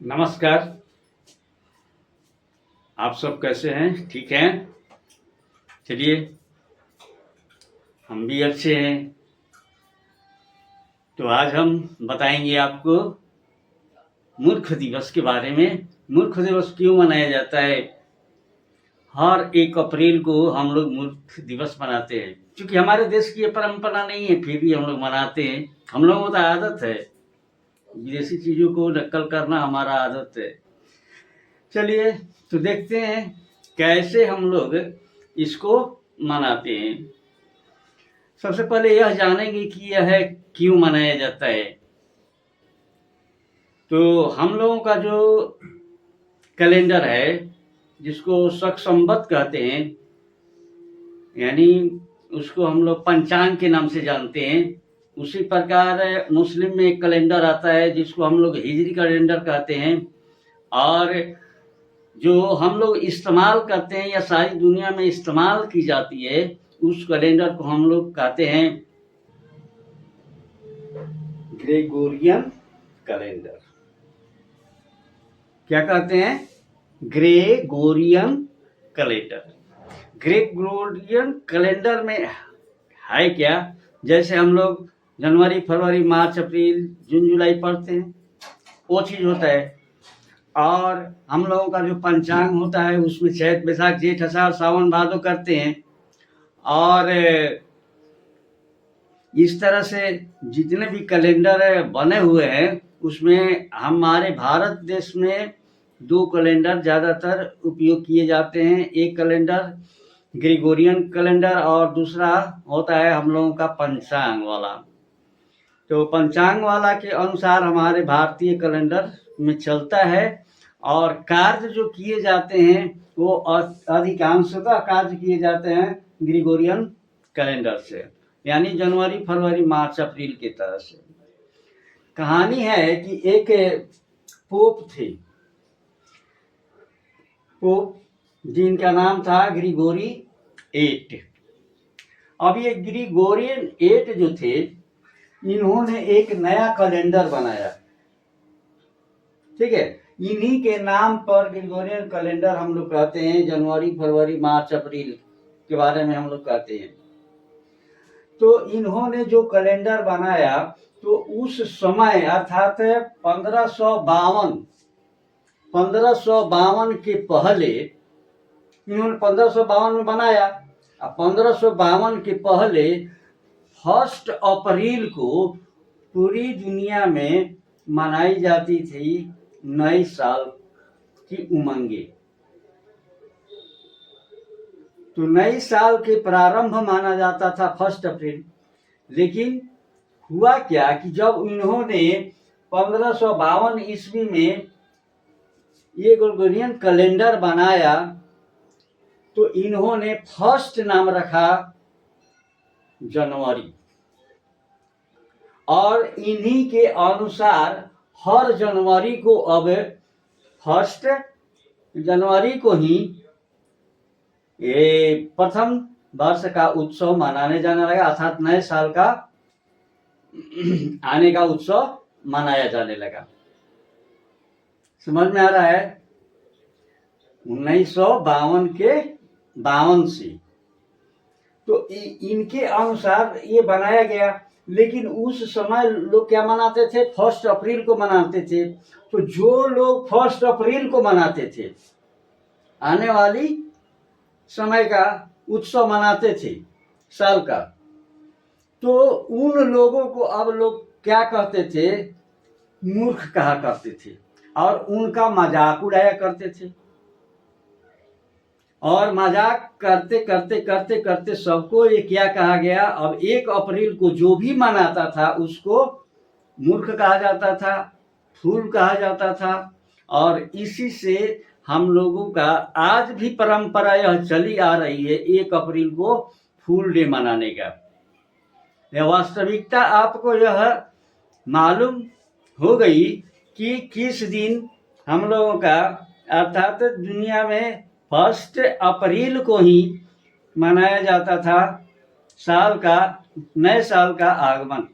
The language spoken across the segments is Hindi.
नमस्कार। आप सब कैसे हैं? ठीक हैं? चलिए, हम भी अच्छे हैं। तो आज हम बताएंगे आपको मूर्ख दिवस के बारे में। मूर्ख दिवस क्यों मनाया जाता है? हर 1 अप्रैल को हम लोग मूर्ख दिवस मनाते हैं। क्योंकि हमारे देश की ये परंपरा नहीं है, फिर भी हम लोग मनाते हैं। हम लोगों को तो आदत है, विदेशी चीज़ों को नकल करना हमारा आदत है। चलिए, तो देखते हैं कैसे हम लोग इसको मनाते हैं। सबसे पहले यह जानेंगे कि यह क्यों मनाया जाता है। तो हम लोगों का जो कैलेंडर है, जिसको शक संवत कहते हैं, यानी उसको हम लोग पंचांग के नाम से जानते हैं। उसी प्रकार मुस्लिम में एक कैलेंडर आता है जिसको हम लोग हिजरी कैलेंडर कहते हैं। और जो हम लोग इस्तेमाल करते हैं या सारी दुनिया में इस्तेमाल की जाती है, उस कैलेंडर को हम लोग कहते हैं ग्रेगोरियन कैलेंडर। क्या कहते हैं? Gregorian calendar. ग्रेगोरियन कैलेंडर में है क्या? जैसे हम लोग जनवरी, फरवरी, मार्च, अप्रैल, जून, जुलाई पढ़ते हैं, वो चीज़ होता है। और हम लोगों का जो पंचांग होता है उसमें चैत, बैसाख, जेठ, आषाढ़, सावन, भादो करते हैं। और इस तरह से जितने भी कैलेंडर बने हुए हैं उसमें हमारे भारत देश में 2 कैलेंडर ज़्यादातर उपयोग किए जाते हैं। एक कैलेंडर ग्रेगोरियन कैलेंडर और दूसरा होता है हम लोगों का पंचांग वाला। तो पंचांग वाला के अनुसार हमारे भारतीय कैलेंडर में चलता है। और कार्य जो किए जाते हैं वो अधिकांशतः कार्य किए जाते हैं ग्रेगोरियन कैलेंडर से, यानी जनवरी, फरवरी, मार्च, अप्रैल की तरह से। कहानी है कि एक पोप थे, पोप जिनका नाम था ग्रिगोरी 8। अब ये ग्रिगोरियन 8 जो थे, इन्होंने एक नया कैलेंडर बनाया। ठीक है, इन्हीं के नाम पर ग्रिगोरियन कैलेंडर हम लोग कहते हैं। जनवरी, फरवरी, मार्च, अप्रैल के बारे में हम लोग कहते हैं। तो इन्होंने जो कैलेंडर बनाया, तो उस समय अर्थात 1552 के पहले इन्होंने 1552 में बनाया। 1552 के पहले 1 अप्रैल को पूरी दुनिया में मनाई जाती थी नए साल की उमंगे। तो नए साल के प्रारंभ माना जाता था 1 अप्रैल। लेकिन हुआ क्या कि जब इन्होंने 1552 ईस्वी में ये ग्रेगोरियन कैलेंडर बनाया, तो इन्होंने फर्स्ट नाम रखा जनवरी। और इन्हीं के अनुसार हर जनवरी को अब 1 जनवरी को ही ये प्रथम वर्ष का उत्सव मनाने जाने लगा, अर्थात नए साल का आने का उत्सव मनाया जाने लगा। समझ में आ रहा है? 1952 के 52 से तो इनके अनुसार ये बनाया गया। लेकिन उस समय लोग क्या मनाते थे? 1 अप्रैल को मनाते थे। तो जो लोग 1 अप्रैल को मनाते थे, आने वाली समय का उत्सव मनाते थे साल का, तो उन लोगों को अब लोग क्या कहते थे? मूर्ख कहा करते थे और उनका मजाक उड़ाया करते थे। और मजाक करते करते करते करते सबको ये क्या कहा गया? अब 1 अप्रैल को जो भी मनाता था उसको मूर्ख कहा जाता था, फूल कहा जाता था। और इसी से हम लोगों का आज भी परंपरा यह चली आ रही है 1 अप्रैल को फूल डे मनाने का। यह वास्तविकता आपको यह मालूम हो गई कि किस दिन हम लोगों का अर्थात दुनिया में 1 अप्रैल को ही मनाया जाता था साल का, नए साल का आगमन,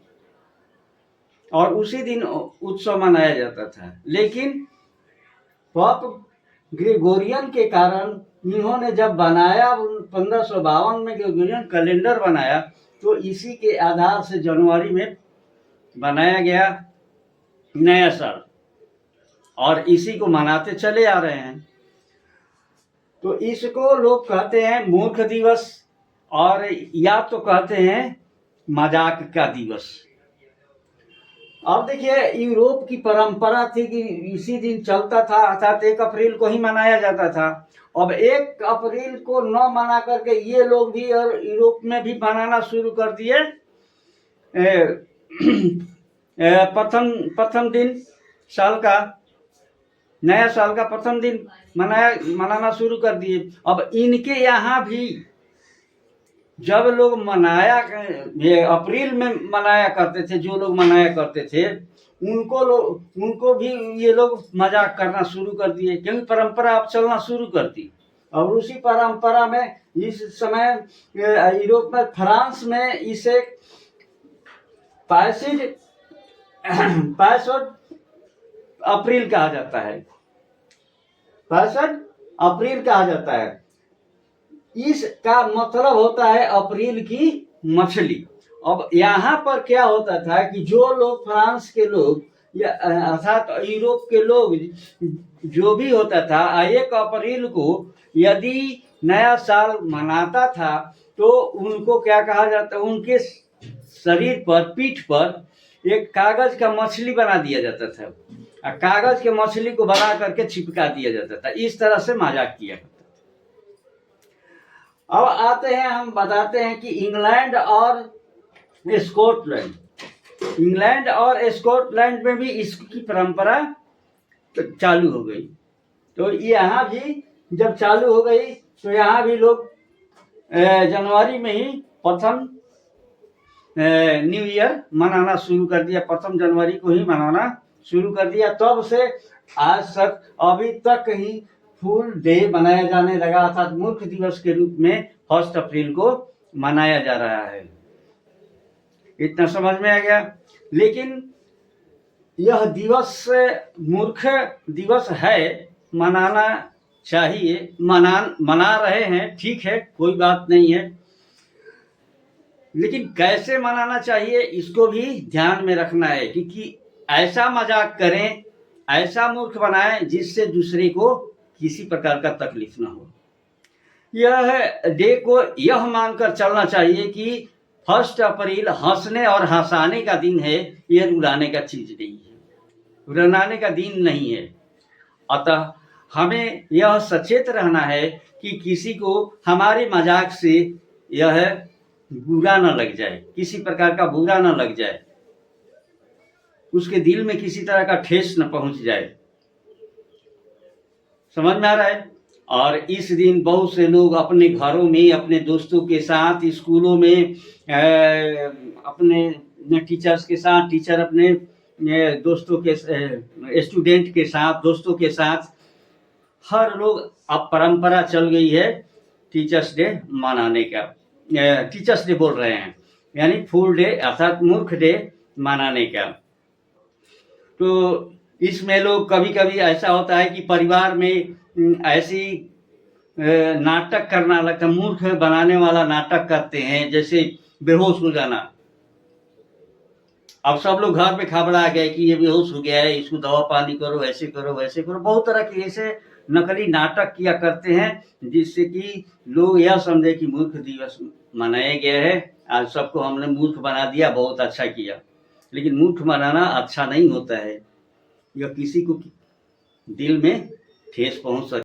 और उसी दिन उत्सव मनाया जाता था। लेकिन पॉप ग्रेगोरियन के कारण इन्होंने जब बनाया 1552 में ग्रेगोरियन कैलेंडर बनाया, तो इसी के आधार से जनवरी में बनाया गया नया साल, और इसी को मनाते चले आ रहे हैं। तो इसको लोग कहते हैं मूर्ख दिवस, और या तो कहते हैं मजाक का दिवस। अब देखिए, यूरोप की परंपरा थी कि इसी दिन चलता था, अर्थात 1 अप्रैल को ही मनाया जाता था। अब 1 अप्रैल को न मना करके ये लोग भी और यूरोप में भी मनाना शुरू कर दिए। प्रथम दिन साल का, नया साल का प्रथम दिन मनाना शुरू कर दिए। अब इनके यहाँ भी जब लोग अप्रैल में मनाया करते थे, जो लोग मनाया करते थे, उनको भी ये लोग मजाक करना शुरू कर दिए, क्योंकि परंपरा अब चलना शुरू कर दी। और उसी परंपरा में इस समय यूरोप में, फ्रांस में इसे पैसिज 65 अप्रैल कहा जाता है। 65 अप्रैल कहा जाता है। इसका मतलब होता है अप्रैल की मछली। अब यहाँ पर क्या होता था कि जो लोग फ्रांस के लोग या अर्थात यूरोप के लोग जो भी होता था, 1 अप्रैल को यदि नया साल मनाता था, तो उनको क्या कहा जाता, उनके शरीर पर, पीठ पर एक कागज का मछली बना दिया जाता था, और कागज के मछली को बना करके चिपका दिया जाता था। इस तरह से मजाक किया। अब आते हैं, हम बताते हैं कि इंग्लैंड और स्कॉटलैंड में भी इसकी परंपरा चालू हो गई। तो यहाँ भी जब चालू हो गई, तो यहाँ भी लोग जनवरी में ही प्रथम न्यू ईयर मनाना शुरू कर दिया। 1 जनवरी को ही मनाना शुरू कर दिया। तब से आज तक, अभी तक ही फूल डे मनाया जाने लगा, अर्थात मूर्ख दिवस के रूप में 1 अप्रैल को मनाया जा रहा है। इतना समझ में आ गया। लेकिन यह दिवस मूर्ख दिवस है, मनाना चाहिए, मना रहे हैं, ठीक है, कोई बात नहीं है। लेकिन कैसे मनाना चाहिए, इसको भी ध्यान में रखना है, क्योंकि ऐसा मजाक करें, ऐसा मूर्ख बनाएं जिससे दूसरे को किसी प्रकार का तकलीफ ना हो। यह डे को यह मानकर चलना चाहिए कि 1 अप्रैल हंसने और हंसाने का दिन है, यह रुलाने का चीज नहीं है, रुलाने का दिन नहीं है। अतः हमें यह सचेत रहना है कि किसी को हमारे मजाक से यह बुरा न लग जाए, किसी प्रकार का बुरा न लग जाए, उसके दिल में किसी तरह का ठेस न पहुंच जाए। समझ में आ रहा है। और इस दिन बहुत से लोग अपने घरों में, अपने दोस्तों के साथ, स्कूलों में अपने टीचर्स के साथ, टीचर अपने दोस्तों के, स्टूडेंट के साथ, दोस्तों के साथ, हर लोग, अब परंपरा चल गई है टीचर्स डे मनाने का। टीचर्स डे बोल रहे हैं, यानी फूल डे अर्थात मूर्ख डे मनाने का। तो इसमें लोग, कभी कभी ऐसा होता है कि परिवार में ऐसी नाटक करना लगता, मूर्ख बनाने वाला नाटक करते हैं, जैसे बेहोश हो जाना। अब सब लोग घर पे खबरा गए कि ये बेहोश हो गया है, इसको दवा पानी करो, ऐसे करो, वैसे करो, बहुत तरह के ऐसे नकली नाटक किया करते हैं, जिससे कि लोग यह समझे कि मूर्ख दिवस मनाया गया है, आज सबको हमने मूर्ख बना दिया, बहुत अच्छा किया। लेकिन मूर्ख बनाना अच्छा नहीं होता है, यह किसी को दिल में ठेस पहुंच सकती है।